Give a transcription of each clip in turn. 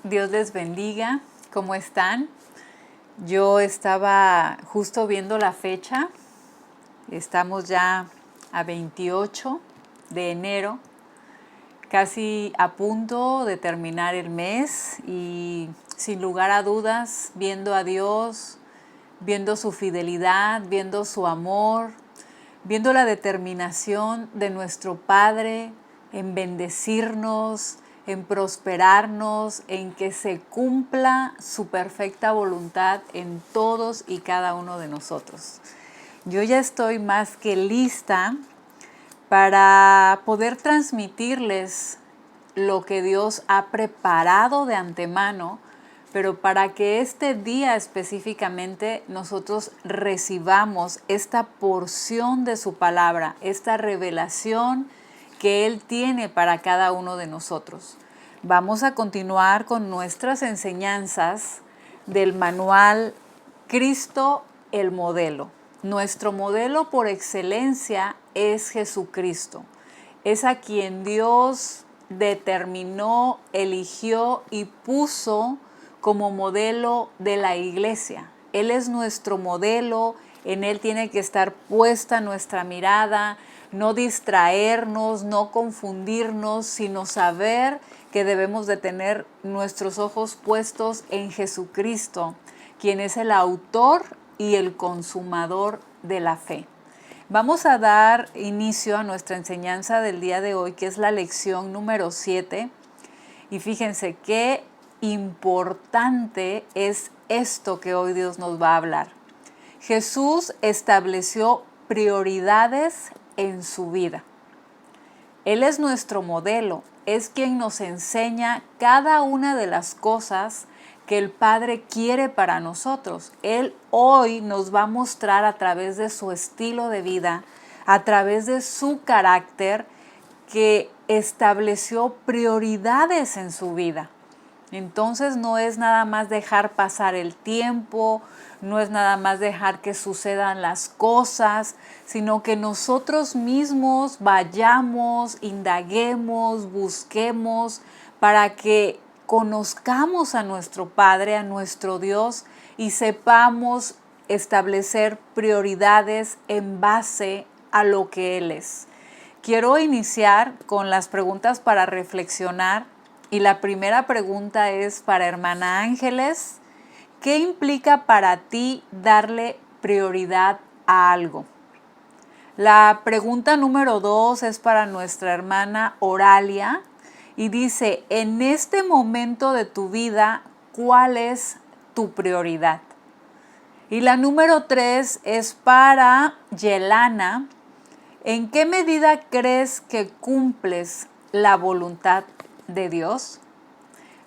Dios les bendiga. ¿Cómo están? Yo estaba justo viendo la fecha. Estamos ya a 28 de enero, casi a punto de terminar el mes y sin lugar a dudas, viendo a Dios, viendo su fidelidad, viendo su amor, viendo la determinación de nuestro Padre en bendecirnos, en prosperarnos, en que se cumpla su perfecta voluntad en todos y cada uno de nosotros. Yo ya estoy más que lista para poder transmitirles lo que Dios ha preparado de antemano, pero para que este día específicamente nosotros recibamos esta porción de su palabra, esta revelación que Él tiene para cada uno de nosotros. Vamos a continuar con nuestras enseñanzas del manual Cristo el modelo. Nuestro modelo por excelencia es Jesucristo. Es a quien Dios determinó, eligió y puso como modelo de la iglesia. Él es nuestro modelo, en Él tiene que estar puesta nuestra mirada, no distraernos, no confundirnos, sino saber que debemos de tener nuestros ojos puestos en Jesucristo, quien es el autor y el consumador de la fe. Vamos a dar inicio a nuestra enseñanza del día de hoy, que es la lección número 7. Y fíjense qué importante es esto que hoy Dios nos va a hablar. Jesús estableció prioridades en su vida. Él es nuestro modelo, es quien nos enseña cada una de las cosas que el Padre quiere para nosotros. Él hoy nos va a mostrar a través de su estilo de vida, a través de su carácter, que estableció prioridades en su vida. Entonces no es nada más dejar pasar el tiempo, no es nada más dejar que sucedan las cosas, sino que nosotros mismos vayamos, indaguemos, busquemos para que conozcamos a nuestro Padre, a nuestro Dios y sepamos establecer prioridades en base a lo que Él es. Quiero iniciar con las preguntas para reflexionar y la primera pregunta es para hermana Ángeles. ¿Qué implica para ti darle prioridad a algo? La pregunta número 2 es para nuestra hermana Oralia y dice, en este momento de tu vida, ¿cuál es tu prioridad? Y la número 3 es para Yelana. ¿En qué medida crees que cumples la voluntad de Dios?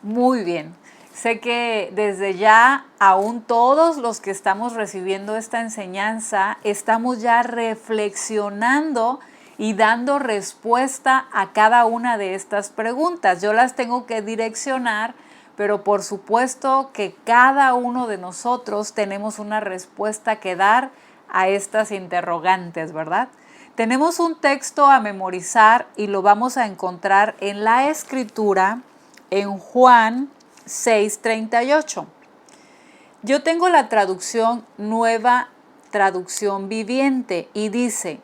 Muy bien. Sé que desde ya, aún todos los que estamos recibiendo esta enseñanza, estamos ya reflexionando y dando respuesta a cada una de estas preguntas. Yo las tengo que direccionar, pero por supuesto que cada uno de nosotros tenemos una respuesta que dar a estas interrogantes, ¿verdad? Tenemos un texto a memorizar y lo vamos a encontrar en la Escritura, en Juan 6:38. Yo tengo la traducción Nueva Traducción Viviente y dice,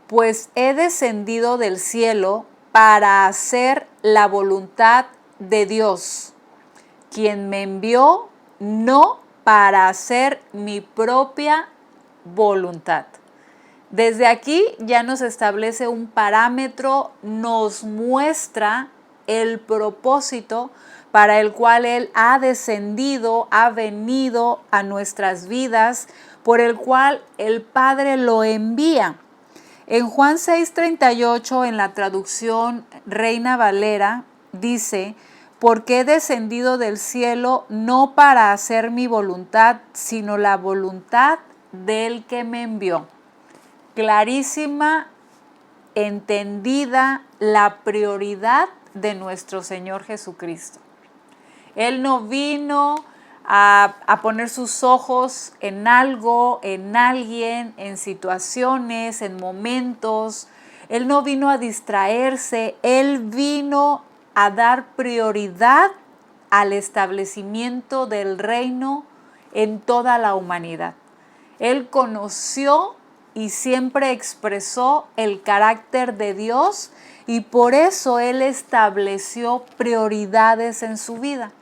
pues he descendido del cielo para hacer la voluntad de Dios, quien me envió, no para hacer mi propia voluntad. Desde aquí ya nos establece un parámetro, nos muestra el propósito para el cual Él ha descendido, ha venido a nuestras vidas, por el cual el Padre lo envía. En Juan 6:38, en la traducción Reina Valera, dice, porque he descendido del cielo no para hacer mi voluntad, sino la voluntad del que me envió. Clarísima, entendida la prioridad de nuestro Señor Jesucristo. Él no vino a poner sus ojos en algo, en alguien, en situaciones, en momentos. Él no vino a distraerse, Él vino a dar prioridad al establecimiento del reino en toda la humanidad. Él conoció y siempre expresó el carácter de Dios y por eso Él estableció prioridades en su vida.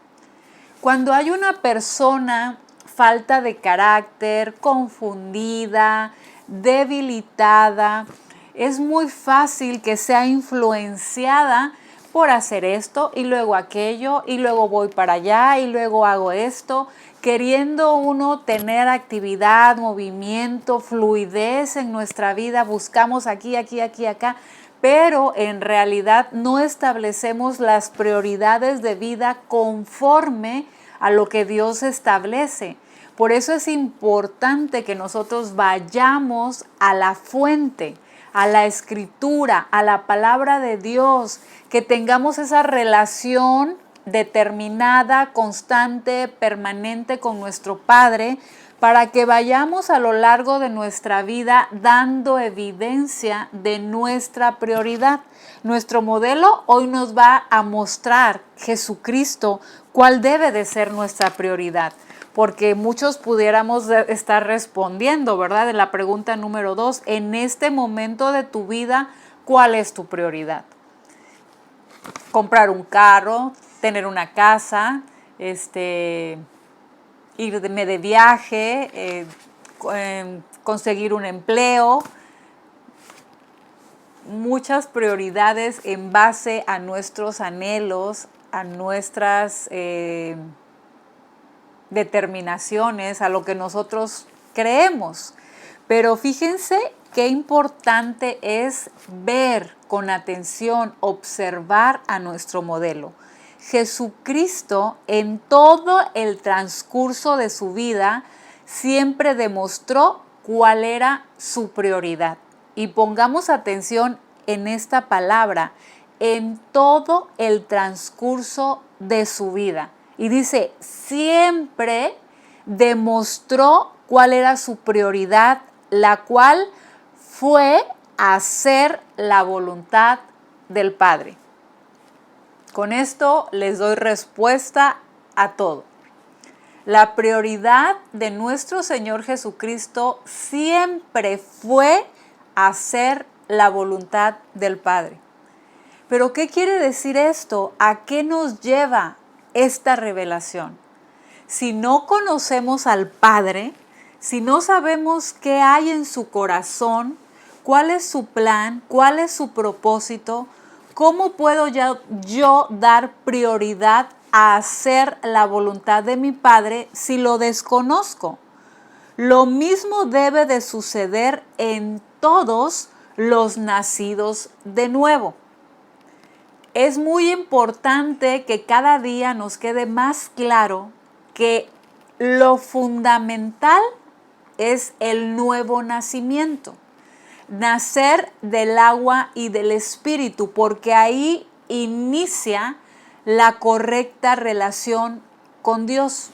Cuando hay una persona falta de carácter, confundida, debilitada, es muy fácil que sea influenciada por hacer esto y luego aquello y luego voy para allá y luego hago esto, queriendo uno tener actividad, movimiento, fluidez en nuestra vida, buscamos aquí, aquí, aquí, acá, pero en realidad no establecemos las prioridades de vida conforme a lo que Dios establece. Por eso es importante que nosotros vayamos a la fuente, a la escritura, a la palabra de Dios, que tengamos esa relación determinada, constante, permanente con nuestro Padre, para que vayamos a lo largo de nuestra vida dando evidencia de nuestra prioridad. Nuestro modelo hoy nos va a mostrar Jesucristo cuál debe de ser nuestra prioridad, porque muchos pudiéramos estar respondiendo, ¿verdad? En la pregunta número 2, en este momento de tu vida, ¿cuál es tu prioridad? Comprar un carro, tener una casa, irme de viaje, conseguir un empleo, muchas prioridades en base a nuestros anhelos, a nuestras determinaciones, a lo que nosotros creemos. Pero fíjense qué importante es ver con atención, observar a nuestro modelo. Jesucristo en todo el transcurso de su vida siempre demostró cuál era su prioridad. Y pongamos atención en esta palabra, en todo el transcurso de su vida. Y dice, siempre demostró cuál era su prioridad, la cual fue hacer la voluntad del Padre. Con esto les doy respuesta a todo. La prioridad de nuestro Señor Jesucristo siempre fue hacer la voluntad del Padre. ¿Pero qué quiere decir esto? ¿A qué nos lleva esta revelación? Si no conocemos al Padre, si no sabemos qué hay en su corazón, cuál es su plan, cuál es su propósito, ¿cómo puedo yo dar prioridad a hacer la voluntad de mi Padre si lo desconozco? Lo mismo debe de suceder en todos los nacidos de nuevo. Es muy importante que cada día nos quede más claro que lo fundamental es el nuevo nacimiento. Nacer del agua y del espíritu, porque ahí inicia la correcta relación con Dios.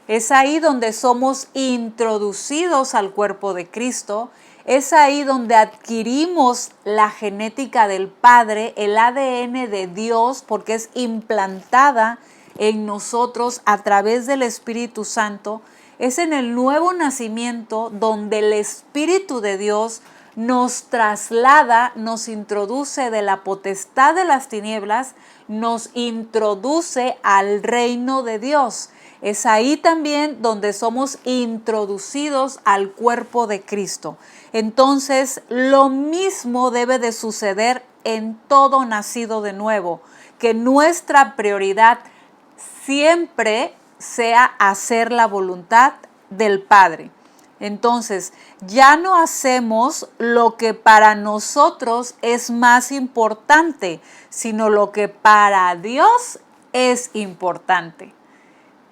Es ahí donde somos introducidos al cuerpo de Cristo, es ahí donde adquirimos la genética del Padre, el ADN de Dios, porque es implantada en nosotros a través del Espíritu Santo. Es en el nuevo nacimiento donde el Espíritu de Dios nos traslada, nos introduce de la potestad de las tinieblas, nos introduce al reino de Dios. Es ahí también donde somos introducidos al cuerpo de Cristo. Entonces, lo mismo debe de suceder en todo nacido de nuevo, que nuestra prioridad siempre sea hacer la voluntad del Padre. Entonces, ya no hacemos lo que para nosotros es más importante, sino lo que para Dios es importante.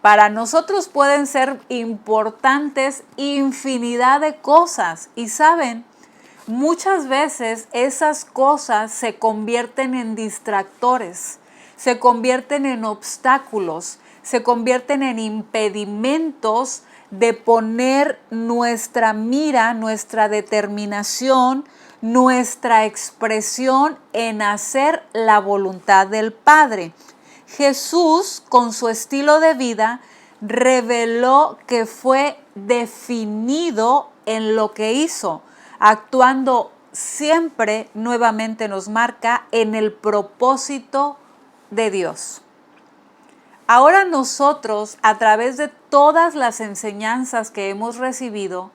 Para nosotros pueden ser importantes infinidad de cosas y saben, muchas veces esas cosas se convierten en distractores, se convierten en obstáculos, se convierten en impedimentos de poner nuestra mira, nuestra determinación, nuestra expresión en hacer la voluntad del Padre. Jesús, con su estilo de vida, reveló que fue definido en lo que hizo, actuando siempre, nuevamente nos marca, en el propósito de Dios. Ahora nosotros, a través de todas las enseñanzas que hemos recibido,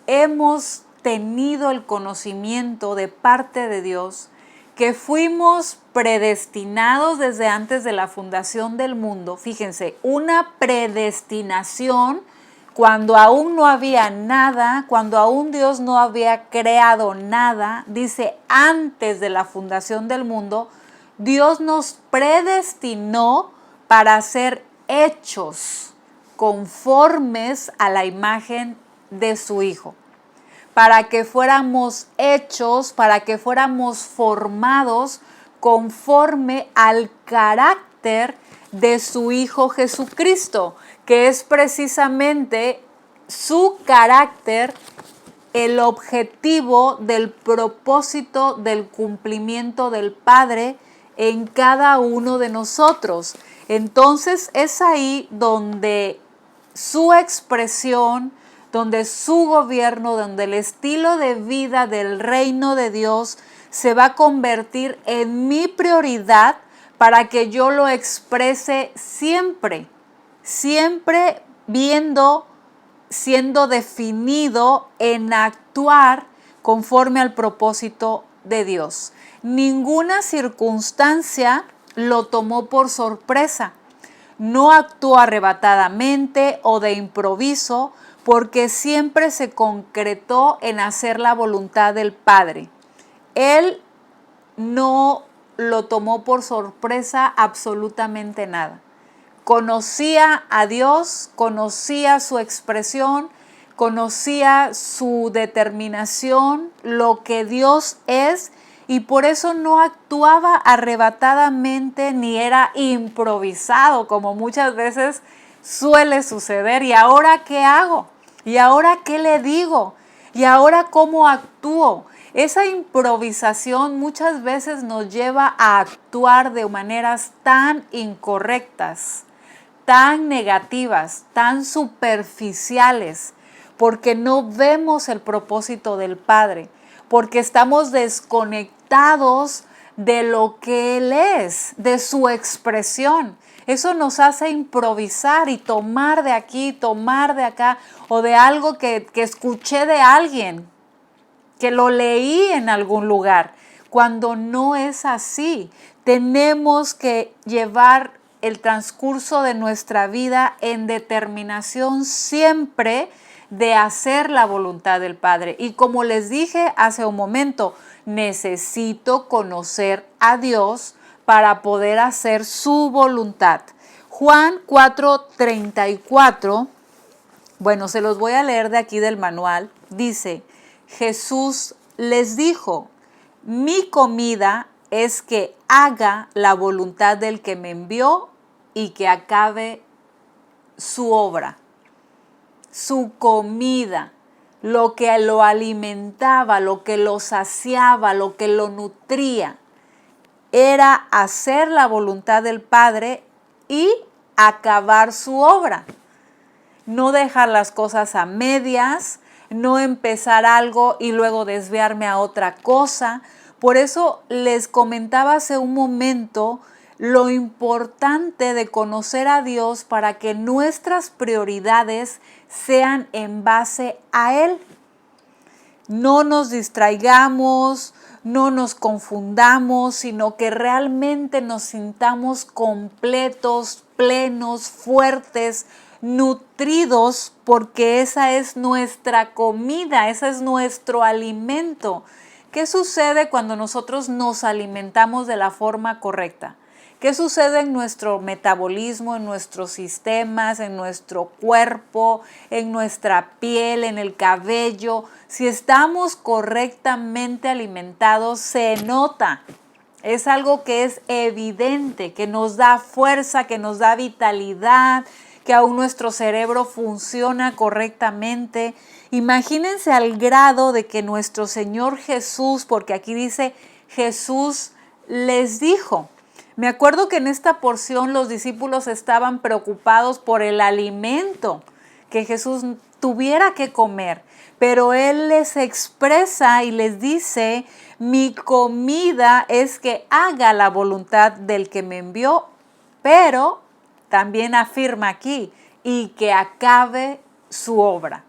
hemos tenido el conocimiento de parte de Dios que fuimos predestinados desde antes de la fundación del mundo. Fíjense, una predestinación cuando aún no había nada, cuando aún Dios no había creado nada. Dice, antes de la fundación del mundo, Dios nos predestinó para ser hechos conformes a la imagen de su Hijo, para que fuéramos hechos, para que fuéramos formados conforme al carácter de su Hijo Jesucristo, que es precisamente su carácter el objetivo del propósito del cumplimiento del Padre en cada uno de nosotros. Entonces es ahí donde su expresión, donde su gobierno, donde el estilo de vida del reino de Dios se va a convertir en mi prioridad para que yo lo exprese siempre, siempre siendo definido en actuar conforme al propósito de Dios. Ninguna circunstancia lo tomó por sorpresa. No actuó arrebatadamente o de improviso, porque siempre se concretó en hacer la voluntad del Padre. Él no lo tomó por sorpresa absolutamente nada. Conocía a Dios, conocía su expresión, conocía su determinación, lo que Dios es, y por eso no actuaba arrebatadamente ni era improvisado, como muchas veces suele suceder. ¿Y ahora qué hago? ¿Y ahora qué le digo? ¿Y ahora cómo actúo? Esa improvisación muchas veces nos lleva a actuar de maneras tan incorrectas, tan negativas, tan superficiales, porque no vemos el propósito del Padre, porque estamos desconectados de lo que Él es, de su expresión. Eso nos hace improvisar y tomar de aquí, tomar de acá, o de algo que escuché de alguien, que lo leí en algún lugar, cuando no es así. Tenemos que llevar el transcurso de nuestra vida en determinación siempre de hacer la voluntad del Padre. Y como les dije hace un momento, necesito conocer a Dios para poder hacer su voluntad. Juan 4:34, bueno, se los voy a leer de aquí del manual, dice: Jesús les dijo, mi comida es que haga la voluntad del que me envió y que acabe su obra. Su comida, lo que lo alimentaba, lo que lo saciaba, lo que lo nutría, era hacer la voluntad del Padre y acabar su obra. No dejar las cosas a medias, no empezar algo y luego desviarme a otra cosa. Por eso les comentaba hace un momento lo importante de conocer a Dios para que nuestras prioridades sean en base a Él. No nos distraigamos, no nos confundamos, sino que realmente nos sintamos completos, plenos, fuertes, nutridos, porque esa es nuestra comida, ese es nuestro alimento. ¿Qué sucede cuando nosotros nos alimentamos de la forma correcta? ¿Qué sucede en nuestro metabolismo, en nuestros sistemas, en nuestro cuerpo, en nuestra piel, en el cabello? Si estamos correctamente alimentados, se nota. Es algo que es evidente, que nos da fuerza, que nos da vitalidad, que aún nuestro cerebro funciona correctamente. Imagínense al grado de que nuestro Señor Jesús, porque aquí dice Jesús les dijo, Me acuerdo que en esta porción los discípulos estaban preocupados por el alimento que Jesús tuviera que comer, pero Él les expresa y les dice: mi comida es que haga la voluntad del que me envió, pero también afirma aquí, y que acabe su obra.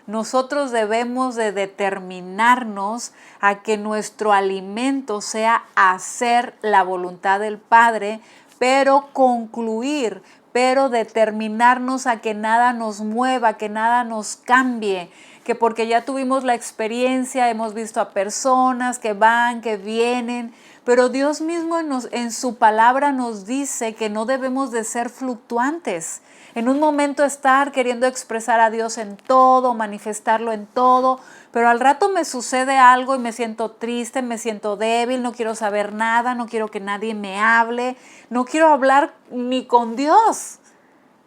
Nosotros debemos de determinarnos a que nuestro alimento sea hacer la voluntad del Padre, pero concluir, pero determinarnos a que nada nos mueva, que nada nos cambie, que porque ya tuvimos la experiencia, hemos visto a personas que van, que vienen, pero Dios mismo en su palabra nos dice que no debemos de ser fluctuantes. En un momento estar queriendo expresar a Dios en todo, manifestarlo en todo, pero al rato me sucede algo y me siento triste, me siento débil, no quiero saber nada, no quiero que nadie me hable, no quiero hablar ni con Dios,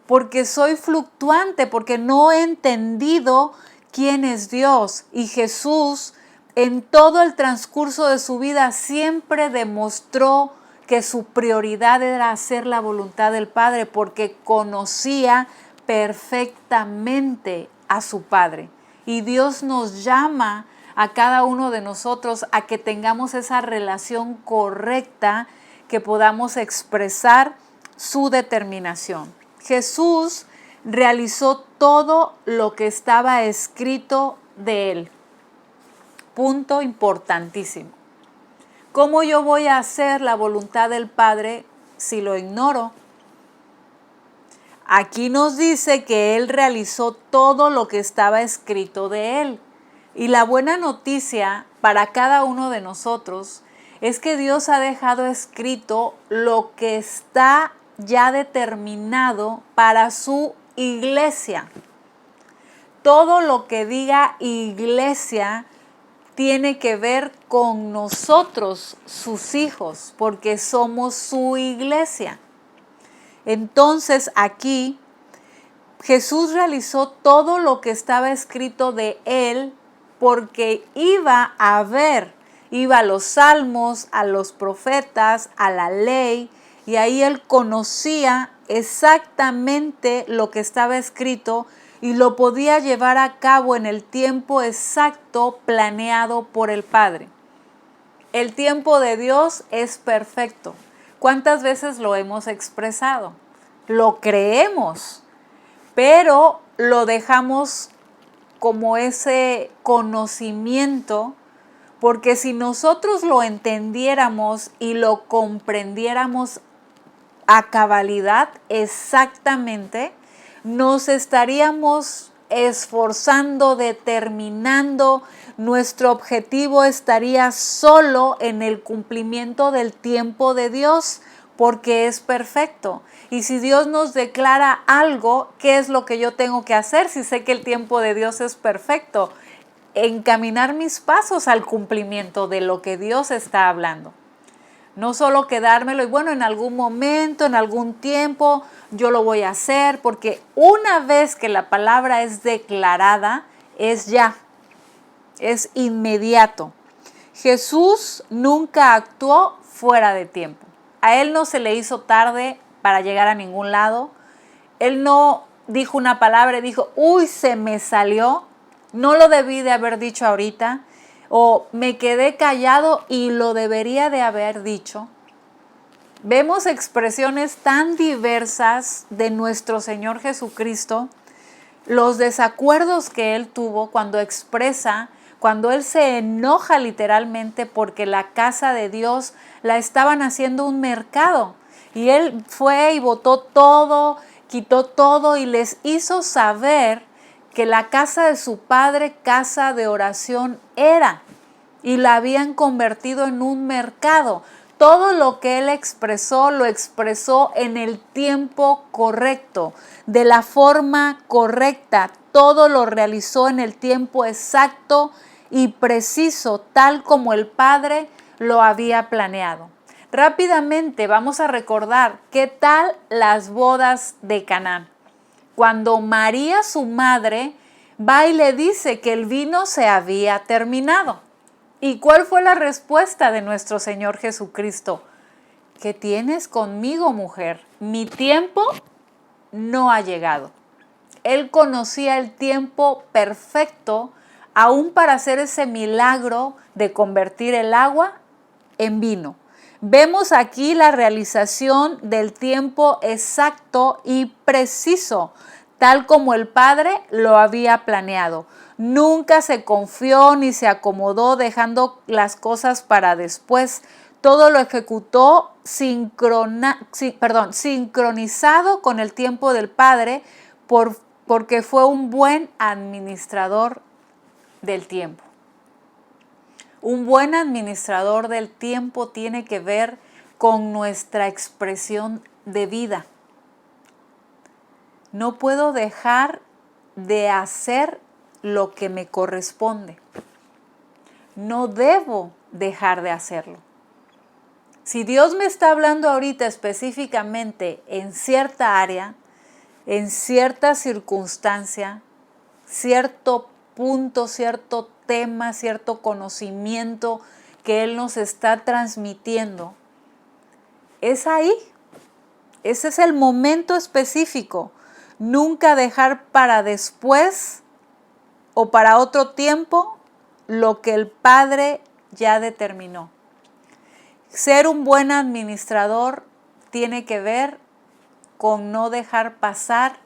porque soy fluctuante, porque no he entendido quién es Dios. Y Jesús, en todo el transcurso de su vida, siempre demostró que su prioridad era hacer la voluntad del Padre, porque conocía perfectamente a su Padre. Y Dios nos llama a cada uno de nosotros a que tengamos esa relación correcta, que podamos expresar su determinación. Jesús realizó todo lo que estaba escrito de Él. Punto importantísimo. ¿Cómo yo voy a hacer la voluntad del Padre si lo ignoro? Aquí nos dice que Él realizó todo lo que estaba escrito de Él. Y la buena noticia para cada uno de nosotros es que Dios ha dejado escrito lo que está ya determinado para su iglesia. Todo lo que diga iglesia tiene que ver con nosotros, sus hijos, porque somos su iglesia. Entonces aquí Jesús realizó todo lo que estaba escrito de Él, porque iba a los salmos, a los profetas, a la ley, y ahí Él conocía exactamente lo que estaba escrito y lo podía llevar a cabo en el tiempo exacto planeado por el Padre. El tiempo de Dios es perfecto. ¿Cuántas veces lo hemos expresado? Lo creemos, pero lo dejamos como ese conocimiento, porque si nosotros lo entendiéramos y lo comprendiéramos a cabalidad, exactamente, nos estaríamos esforzando, determinando, nuestro objetivo estaría solo en el cumplimiento del tiempo de Dios, porque es perfecto. Y si Dios nos declara algo, ¿qué es lo que yo tengo que hacer si sé que el tiempo de Dios es perfecto? Encaminar mis pasos al cumplimiento de lo que Dios está hablando. No solo quedármelo y bueno, en algún momento, en algún tiempo, yo lo voy a hacer, porque una vez que la palabra es declarada, es ya, es inmediato. Jesús nunca actuó fuera de tiempo. A Él no se le hizo tarde para llegar a ningún lado. Él no dijo una palabra y dijo, uy, se me salió, no lo debí de haber dicho ahorita, o me quedé callado y lo debería de haber dicho. Vemos expresiones tan diversas de nuestro Señor Jesucristo, los desacuerdos que Él tuvo cuando expresa, cuando Él se enoja literalmente porque la casa de Dios la estaban haciendo un mercado. Y Él fue y botó todo, quitó todo y les hizo saber que la casa de su Padre, casa de oración era, y la habían convertido en un mercado. Todo lo que Él expresó, lo expresó en el tiempo correcto, de la forma correcta. Todo lo realizó en el tiempo exacto y preciso, tal como el Padre lo había planeado. Rápidamente vamos a recordar qué tal las bodas de Caná. Cuando María, su madre, va y le dice que el vino se había terminado. ¿Y cuál fue la respuesta de nuestro Señor Jesucristo? ¿qué tienes conmigo, mujer? Mi tiempo no ha llegado. Él conocía el tiempo perfecto aún para hacer ese milagro de convertir el agua en vino. Vemos aquí la realización del tiempo exacto y preciso, tal como el Padre lo había planeado. Nunca se confió ni se acomodó dejando las cosas para después. Todo lo ejecutó sincronizado con el tiempo del Padre porque fue un buen administrador del tiempo. Un buen administrador del tiempo tiene que ver con nuestra expresión de vida. No puedo dejar de hacer lo que me corresponde. No debo dejar de hacerlo. Si Dios me está hablando ahorita específicamente en cierta área, en cierta circunstancia, cierto punto, cierto tema, cierto conocimiento que Él nos está transmitiendo, es ahí. Ese es el momento específico. Nunca dejar para después o para otro tiempo lo que el Padre ya determinó. Ser un buen administrador tiene que ver con no dejar pasar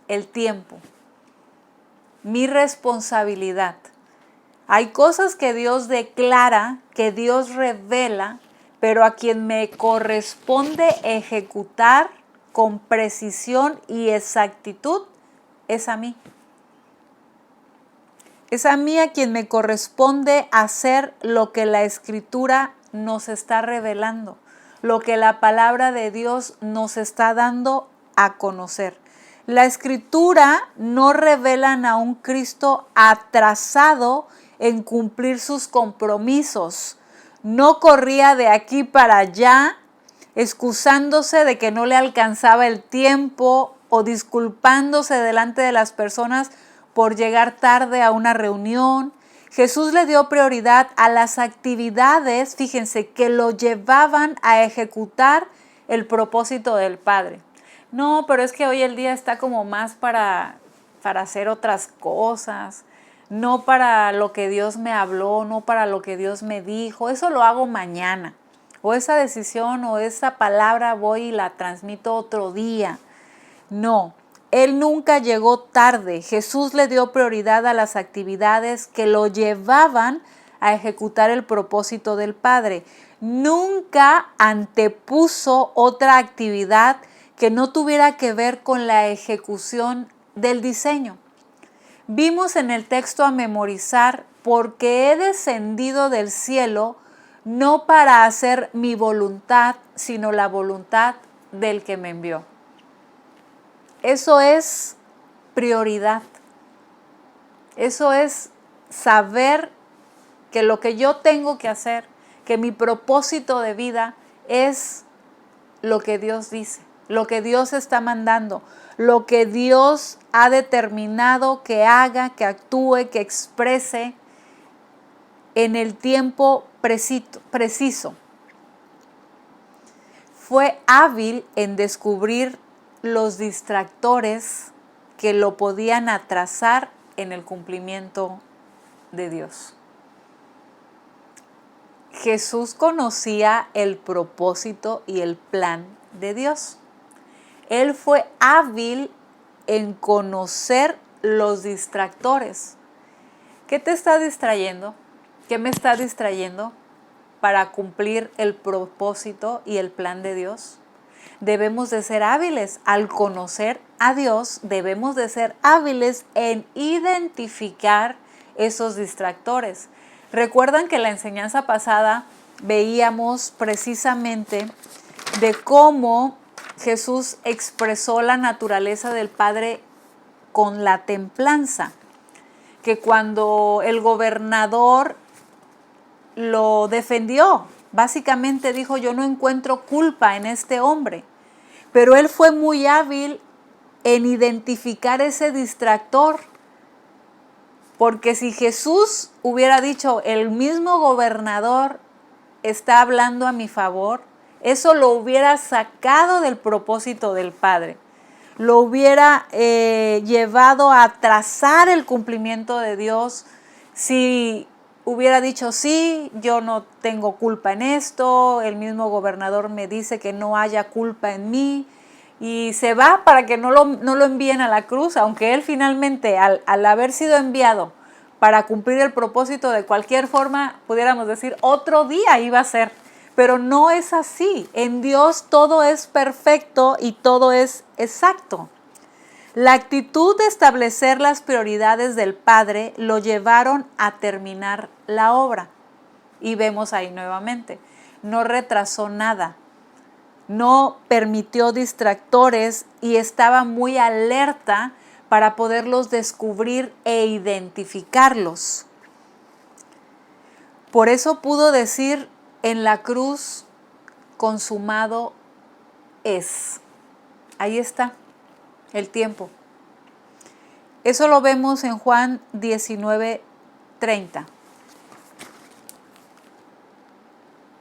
el tiempo. Mi responsabilidad. Hay cosas que Dios declara, que Dios revela, pero a quien me corresponde ejecutar con precisión y exactitud es a mí. Es a mí a quien me corresponde hacer lo que la Escritura nos está revelando, lo que la palabra de Dios nos está dando a conocer. La Escritura no revela a un Cristo atrasado en cumplir sus compromisos. No corría de aquí para allá, excusándose de que no le alcanzaba el tiempo o disculpándose delante de las personas por llegar tarde a una reunión. Jesús le dio prioridad a las actividades, fíjense, que lo llevaban a ejecutar el propósito del Padre. No, pero es que hoy el día está como más para hacer otras cosas, no para lo que Dios me habló, no para lo que Dios me dijo, eso lo hago mañana, o esa decisión o esa palabra voy y la transmito otro día. No, Él nunca llegó tarde. Jesús le dio prioridad a las actividades que lo llevaban a ejecutar el propósito del Padre. Nunca antepuso otra actividad que no tuviera que ver con la ejecución del diseño. Vimos en el texto a memorizar, porque he descendido del cielo no para hacer mi voluntad, sino la voluntad del que me envió. Eso es prioridad. Eso es saber que lo que yo tengo que hacer, que mi propósito de vida es lo que Dios dice, lo que Dios está mandando, lo que Dios ha determinado que haga, que actúe, que exprese en el tiempo preciso. Fue hábil en descubrir los distractores que lo podían atrasar en el cumplimiento de Dios. Jesús conocía el propósito y el plan de Dios. Él fue hábil en conocer los distractores. ¿Qué te está distrayendo? ¿Qué me está distrayendo para cumplir el propósito y el plan de Dios? Debemos de ser hábiles al conocer a Dios, debemos de ser hábiles en identificar esos distractores. Recuerdan que en la enseñanza pasada veíamos precisamente de cómo Jesús expresó la naturaleza del Padre con la templanza, que cuando el gobernador lo defendió, básicamente dijo: yo no encuentro culpa en este hombre, pero él fue muy hábil en identificar ese distractor, porque si Jesús hubiera dicho: el mismo gobernador está hablando a mi favor, Eso lo hubiera sacado del propósito del Padre. Lo hubiera llevado a atrasar el cumplimiento de Dios. Si hubiera dicho, sí, yo no tengo culpa en esto, el mismo gobernador me dice que no haya culpa en mí, y se va para que no lo envíen a la cruz, aunque él finalmente, al haber sido enviado para cumplir el propósito de cualquier forma, pudiéramos decir, otro día iba a ser. Pero no es así. En Dios todo es perfecto y todo es exacto. La actitud de establecer las prioridades del Padre lo llevaron a terminar la obra. Y vemos ahí nuevamente, no retrasó nada, no permitió distractores y estaba muy alerta para poderlos descubrir e identificarlos. Por eso pudo decir en la cruz, consumado es. Ahí está el tiempo. Eso lo vemos en Juan 19:30.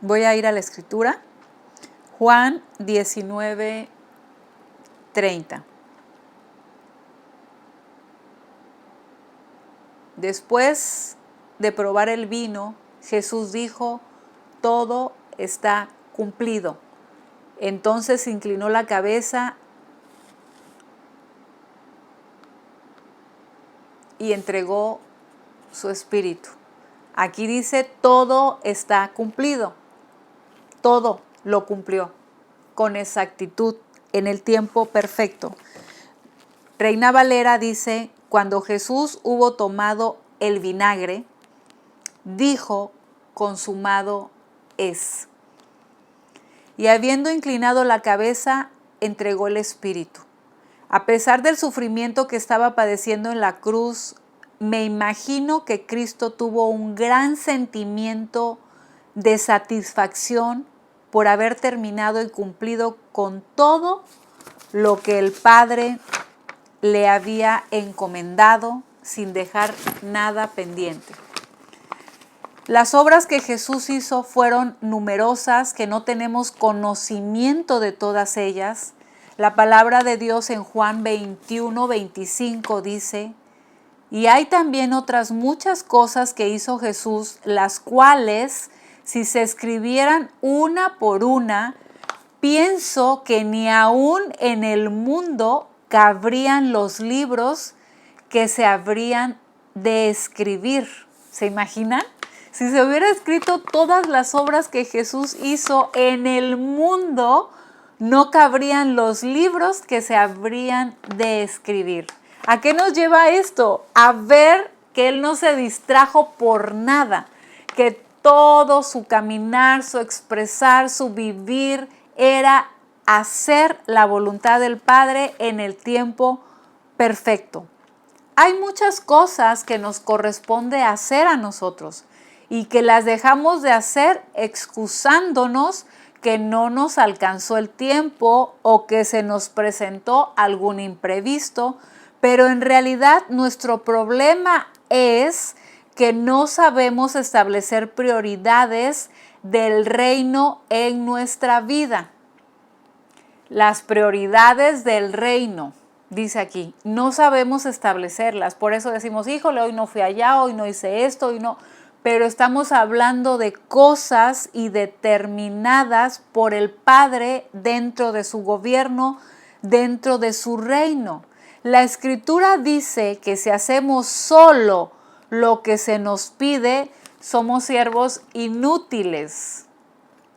Voy a ir a la escritura. Juan 19:30. Después de probar el vino, Jesús dijo, todo está cumplido. Entonces inclinó la cabeza y entregó su espíritu. Aquí dice, todo está cumplido. Todo lo cumplió con exactitud en el tiempo perfecto. Reina Valera dice, cuando Jesús hubo tomado el vinagre, dijo, consumado es. Y habiendo inclinado la cabeza, entregó el espíritu. A pesar del sufrimiento que estaba padeciendo en la cruz, me imagino que Cristo tuvo un gran sentimiento de satisfacción por haber terminado y cumplido con todo lo que el Padre le había encomendado sin dejar nada pendiente. Las obras que Jesús hizo fueron numerosas, que no tenemos conocimiento de todas ellas. La palabra de Dios en Juan 21:25 dice, y hay también otras muchas cosas que hizo Jesús, las cuales, si se escribieran una por una, pienso que ni aún en el mundo cabrían los libros que se habrían de escribir. ¿Se imaginan? Si se hubiera escrito todas las obras que Jesús hizo en el mundo, no cabrían los libros que se habrían de escribir. ¿A qué nos lleva esto? A ver que Él no se distrajo por nada, que todo su caminar, su expresar, su vivir era hacer la voluntad del Padre en el tiempo perfecto. Hay muchas cosas que nos corresponde hacer a nosotros y que las dejamos de hacer excusándonos que no nos alcanzó el tiempo o que se nos presentó algún imprevisto, pero en realidad nuestro problema es que no sabemos establecer prioridades del reino en nuestra vida. Las prioridades del reino, dice aquí, no sabemos establecerlas. Por eso decimos, híjole, hoy no fui allá, hoy no hice esto, hoy no. Pero estamos hablando de cosas y determinadas por el Padre dentro de su gobierno, dentro de su reino. La Escritura dice que si hacemos solo lo que se nos pide, somos siervos inútiles.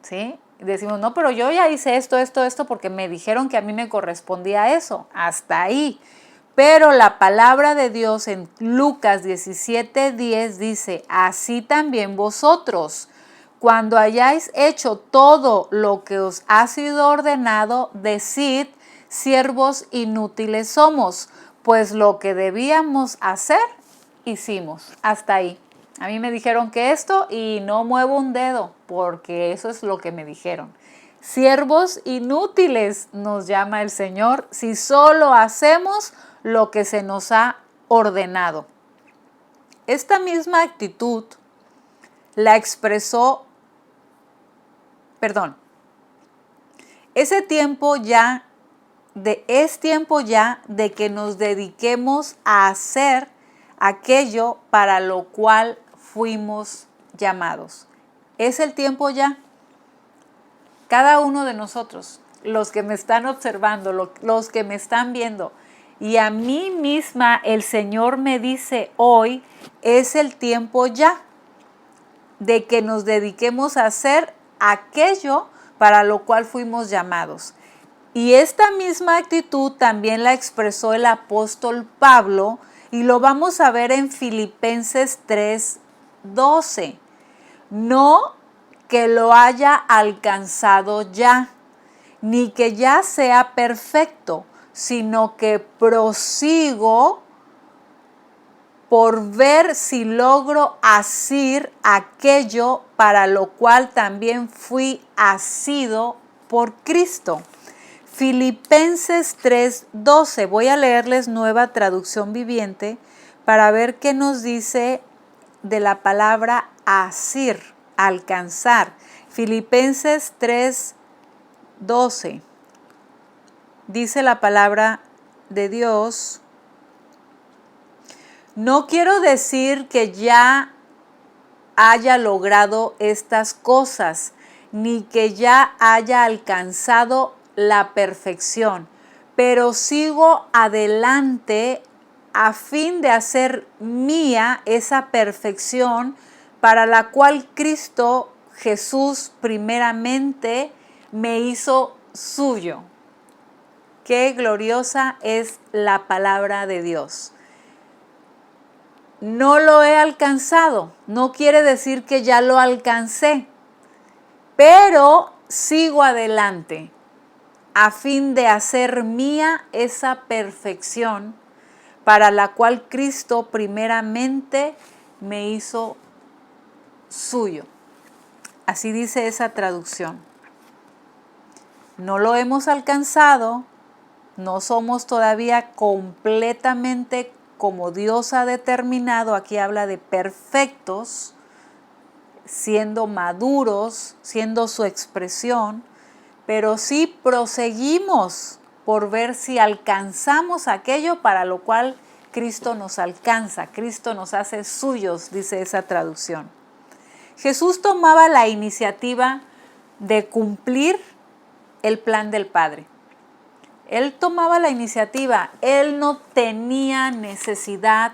¿Sí? Decimos, no, pero yo ya hice esto, porque me dijeron que a mí me correspondía eso. Hasta ahí. Pero la palabra de Dios en Lucas 17:10 dice, así también vosotros, cuando hayáis hecho todo lo que os ha sido ordenado, decid, siervos inútiles somos, pues lo que debíamos hacer, hicimos. Hasta ahí. A mí me dijeron que esto y no muevo un dedo, porque eso es lo que me dijeron. Siervos inútiles nos llama el Señor si solo hacemos lo que se nos ha ordenado. Esta misma actitud la expresó, Es tiempo ya de que nos dediquemos a hacer aquello para lo cual fuimos llamados. Es el tiempo ya. Cada uno de nosotros, los que me están observando, los que me están viendo, y a mí misma el Señor me dice hoy, es el tiempo ya de que nos dediquemos a hacer aquello para lo cual fuimos llamados. Y esta misma actitud también la expresó el apóstol Pablo y lo vamos a ver en Filipenses 3:12. No que lo haya alcanzado ya, ni que ya sea perfecto, sino que prosigo por ver si logro asir aquello para lo cual también fui asido por Cristo. Filipenses 3:12. Voy a leerles Nueva Traducción Viviente para ver qué nos dice de la palabra asir, alcanzar. Filipenses 3:12. Dice la palabra de Dios: no quiero decir que ya haya logrado estas cosas, ni que ya haya alcanzado la perfección, pero sigo adelante a fin de hacer mía esa perfección para la cual Cristo Jesús primeramente me hizo suyo. Qué gloriosa es la palabra de Dios. No lo he alcanzado, no quiere decir que ya lo alcancé, pero sigo adelante a fin de hacer mía esa perfección para la cual Cristo primeramente me hizo suyo. Así dice esa traducción. No lo hemos alcanzado, no somos todavía completamente como Dios ha determinado. Aquí habla de perfectos, siendo maduros, siendo su expresión, pero sí proseguimos por ver si alcanzamos aquello para lo cual Cristo nos alcanza, Cristo nos hace suyos, dice esa traducción. Jesús tomaba la iniciativa de cumplir el plan del Padre. Él tomaba la iniciativa, él no tenía necesidad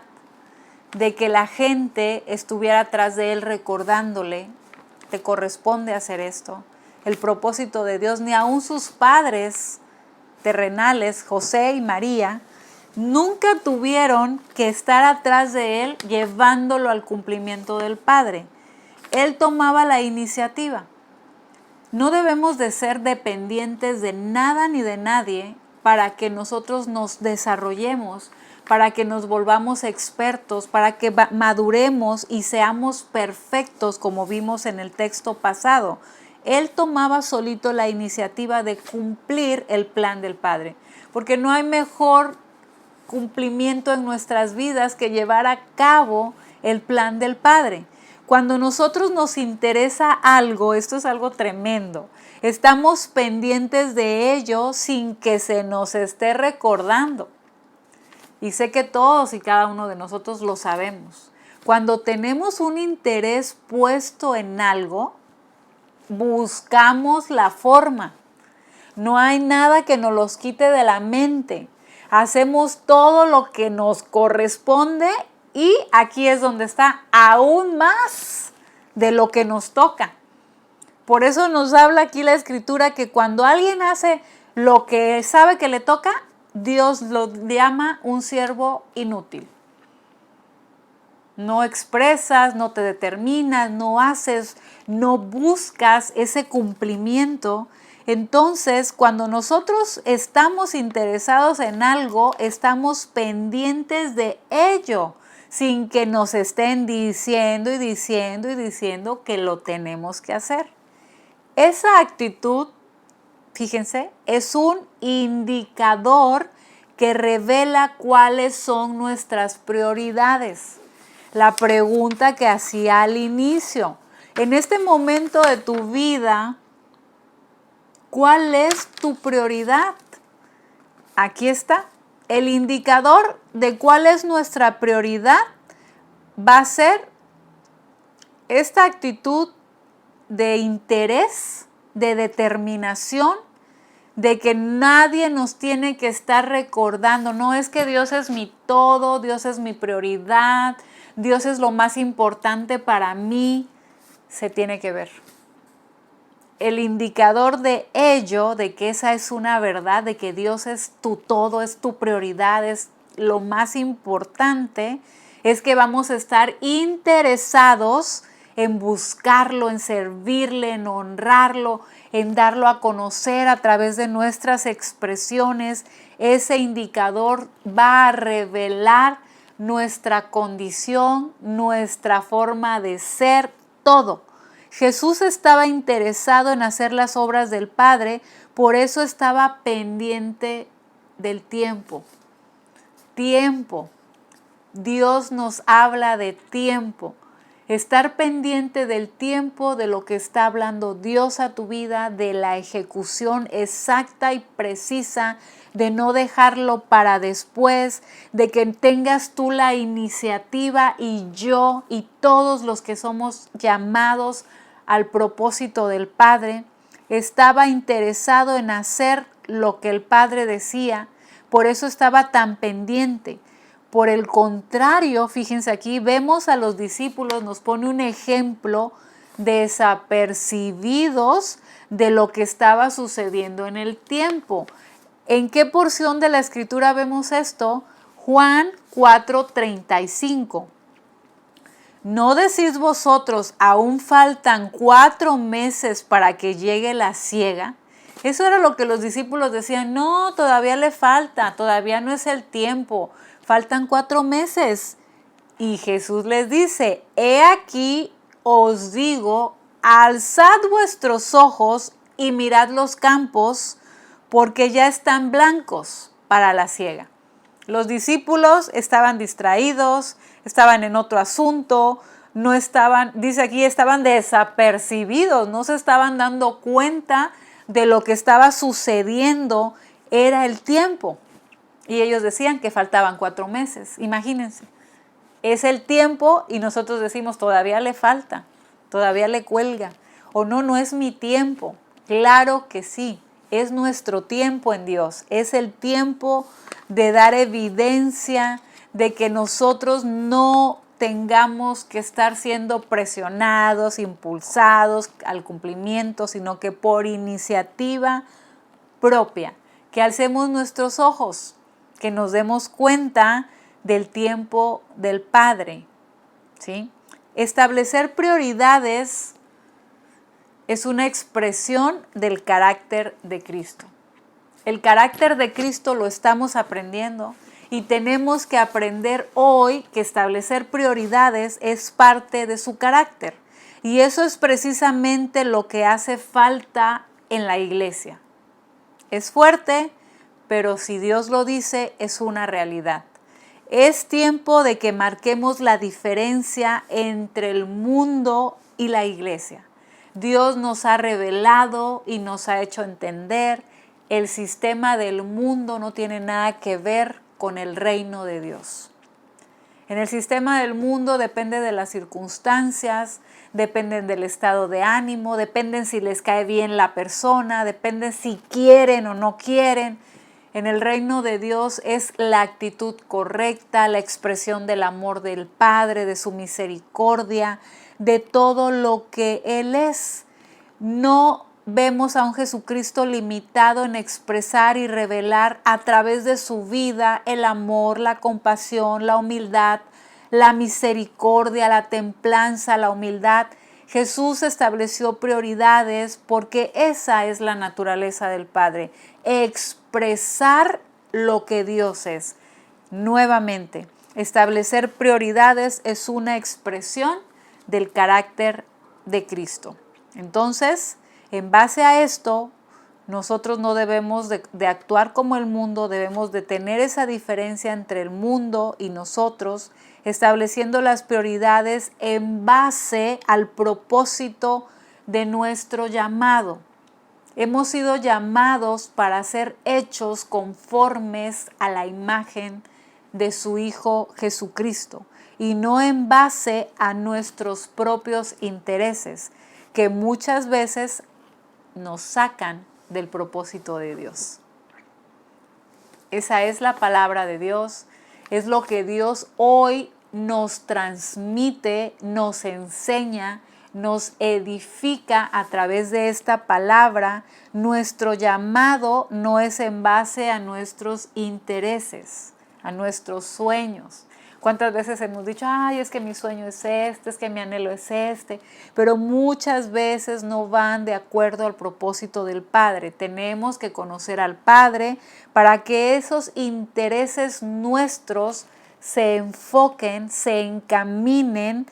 de que la gente estuviera atrás de él recordándole, te corresponde hacer esto, el propósito de Dios, ni aun sus padres terrenales, José y María, nunca tuvieron que estar atrás de él llevándolo al cumplimiento del Padre. Él tomaba la iniciativa. No debemos de ser dependientes de nada ni de nadie para que nosotros nos desarrollemos, para que nos volvamos expertos, para que maduremos y seamos perfectos, como vimos en el texto pasado. Él tomaba solito la iniciativa de cumplir el plan del Padre, porque no hay mejor cumplimiento en nuestras vidas que llevar a cabo el plan del Padre. Cuando nosotros nos interesa algo, esto es algo tremendo, estamos pendientes de ello sin que se nos esté recordando. Y sé que todos y cada uno de nosotros lo sabemos. Cuando tenemos un interés puesto en algo, buscamos la forma. No hay nada que nos los quite de la mente. Hacemos todo lo que nos corresponde y aquí es donde está aún más de lo que nos toca. Por eso nos habla aquí la Escritura que cuando alguien hace lo que sabe que le toca, Dios lo llama un siervo inútil. No expresas, no te determinas, no haces, no buscas ese cumplimiento. Entonces, cuando nosotros estamos interesados en algo, estamos pendientes de ello, sin que nos estén diciendo y diciendo y diciendo que lo tenemos que hacer. Esa actitud, fíjense, es un indicador que revela cuáles son nuestras prioridades. La pregunta que hacía al inicio, en este momento de tu vida, ¿Cuál es tu prioridad? Aquí está. El indicador de cuál es nuestra prioridad va a ser esta actitud de interés, de determinación, de que nadie nos tiene que estar recordando. No es que Dios es mi todo, Dios es mi prioridad, Dios es lo más importante para mí. Se tiene que ver. El indicador de ello, de que esa es una verdad, de que Dios es tu todo, es tu prioridad, es lo más importante, es que vamos a estar interesados en buscarlo, en servirle, en honrarlo, en darlo a conocer a través de nuestras expresiones. Ese indicador va a revelar nuestra condición, nuestra forma de ser, todo. Jesús estaba interesado en hacer las obras del Padre, por eso estaba pendiente del tiempo. Tiempo. Dios nos habla de tiempo. Estar pendiente del tiempo, de lo que está hablando Dios a tu vida, de la ejecución exacta y precisa, de no dejarlo para después, de que tengas tú la iniciativa y yo y todos los que somos llamados al propósito del Padre. Estaba interesado en hacer lo que el Padre decía, por eso estaba tan pendiente. Por el contrario, fíjense aquí, vemos a los discípulos, nos pone un ejemplo desapercibidos de lo que estaba sucediendo en el tiempo. ¿En qué porción de la Escritura vemos esto? Juan 4:35. ¿No decís vosotros, aún faltan 4 meses para que llegue la siega? Eso era lo que los discípulos decían, no, todavía le falta, todavía no es el tiempo, faltan 4 meses. Y Jesús les dice, he aquí os digo, alzad vuestros ojos y mirad los campos, porque ya están blancos para la siega. Los discípulos estaban distraídos, estaban en otro asunto, no estaban, dice aquí, estaban desapercibidos, no se estaban dando cuenta de lo que estaba sucediendo, era el tiempo. Y ellos decían que faltaban 4 meses, imagínense. Es el tiempo y nosotros decimos, todavía le falta, todavía le cuelga. O no, no es mi tiempo. Claro que sí, es nuestro tiempo en Dios. Es el tiempo de dar evidencia de que nosotros no tengamos que estar siendo presionados, impulsados al cumplimiento, sino que por iniciativa propia, que alcemos nuestros ojos, que nos demos cuenta del tiempo del Padre, ¿sí? Establecer prioridades es una expresión del carácter de Cristo. El carácter de Cristo lo estamos aprendiendo y tenemos que aprender hoy que establecer prioridades es parte de su carácter. Y eso es precisamente lo que hace falta en la iglesia. Es fuerte, pero si Dios lo dice, es una realidad. Es tiempo de que marquemos la diferencia entre el mundo y la iglesia. Dios nos ha revelado y nos ha hecho entender, el sistema del mundo no tiene nada que ver con el reino de Dios. En el sistema del mundo depende de las circunstancias, dependen del estado de ánimo, dependen si les cae bien la persona, dependen si quieren o no quieren. En el reino de Dios es la actitud correcta, la expresión del amor del Padre, de su misericordia, de todo lo que Él es. No vemos a un Jesucristo limitado en expresar y revelar a través de su vida el amor, la compasión, la humildad, la misericordia, la templanza, la humildad. Jesús estableció prioridades porque esa es la naturaleza del Padre, expresar lo que Dios es. Nuevamente, establecer prioridades es una expresión del carácter de Cristo. Entonces, en base a esto, nosotros no debemos de actuar como el mundo, debemos de tener esa diferencia entre el mundo y nosotros, estableciendo las prioridades en base al propósito de nuestro llamado. Hemos sido llamados para ser hechos conformes a la imagen de su Hijo Jesucristo y no en base a nuestros propios intereses, que muchas veces nos sacan del propósito de Dios. Esa es la palabra de Dios, es lo que Dios hoy nos transmite, nos enseña, nos edifica a través de esta palabra. Nuestro llamado no es en base a nuestros intereses, a nuestros sueños. ¿Cuántas veces hemos dicho, ay, es que mi sueño es este, es que mi anhelo es este? Pero muchas veces no van de acuerdo al propósito del Padre. Tenemos que conocer al Padre para que esos intereses nuestros se enfoquen, se encaminen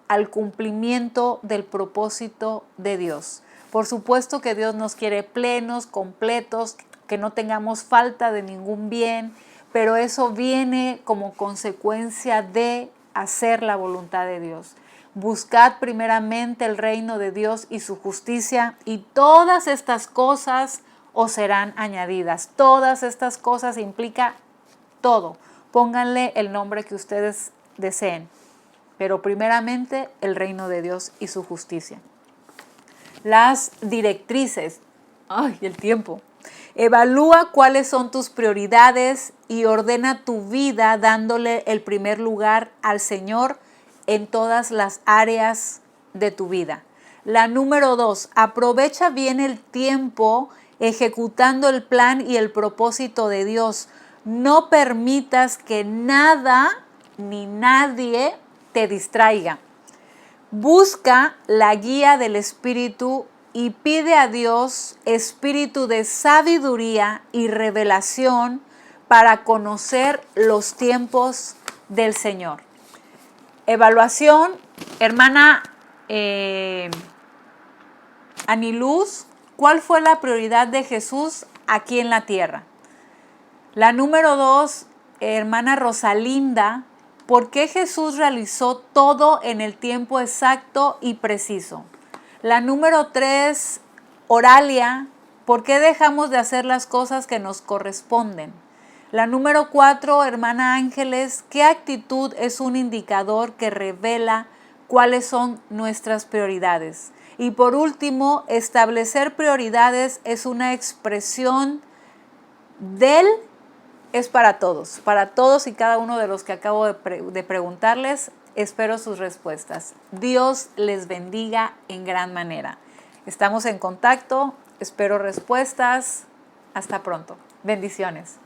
al cumplimiento del propósito de Dios. Por supuesto que Dios nos quiere plenos, completos, que no tengamos falta de ningún bien, pero eso viene como consecuencia de hacer la voluntad de Dios. Buscad primeramente el reino de Dios y su justicia, y todas estas cosas os serán añadidas. Todas estas cosas implica todo. Pónganle el nombre que ustedes deseen, pero primeramente el reino de Dios y su justicia. Las directrices. ¡Ay, el tiempo! Evalúa cuáles son tus prioridades y ordena tu vida dándole el primer lugar al Señor en todas las áreas de tu vida. La número 2, aprovecha bien el tiempo ejecutando el plan y el propósito de Dios. No permitas que nada ni nadie te distraiga. Busca la guía del Espíritu y pide a Dios espíritu de sabiduría y revelación para conocer los tiempos del Señor. Evaluación, hermana Aniluz, ¿cuál fue la prioridad de Jesús aquí en la tierra? La número 2, hermana Rosalinda, ¿por qué Jesús realizó todo en el tiempo exacto y preciso? La número 3, Oralia, ¿por qué dejamos de hacer las cosas que nos corresponden? La número 4, hermana Ángeles, ¿qué actitud es un indicador que revela cuáles son nuestras prioridades? Y por último, establecer prioridades es una expresión es para todos y cada uno de los que acabo de preguntarles. Espero sus respuestas. Dios les bendiga en gran manera. Estamos en contacto, espero respuestas. Hasta pronto. Bendiciones.